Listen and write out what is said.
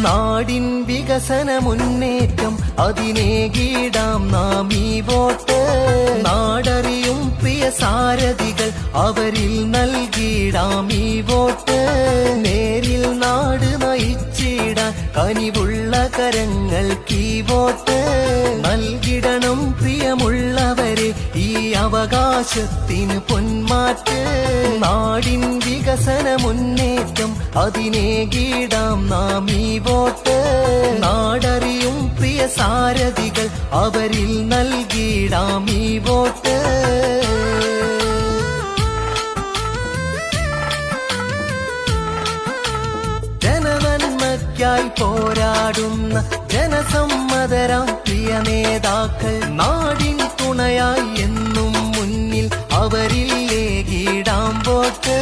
നാടിൻ വികസന മുന്നേറ്റം അതിനേകിടാം നാം ഈ വോട്ട്. നാടറിയും പ്രിയ സാരഥികൾ അവരിൽ നൽകിടാം ഈ വോട്ട്. നേരിൽ നാട് നയിച്ചിടാൻ കനിവുള്ള കരങ്ങൾക്ക് ഈ വോട്ട് നൽകിടണം പ്രിയമുള്ളവരെ ഈ അവകാശത്തിന് പൊന്മാറ്റ്. നാടിൻ വികസന മുന്നേറ്റം അതിനേകിടാം നാം ഈ വോട്ട്. നാടറിയും പ്രിയ സാരഥികൾ അവരിൽ നൽകിടാം ഈ വോട്ട്. ജനനന്മയ്ക്കായി പോരാടുന്ന ജനസമ്മതരാം പ്രിയ നേതാക്കൾ നാടിൻ തുണയായി എന്നും മുന്നിൽ അവരിൽ ഏകിടാം വോട്ട്.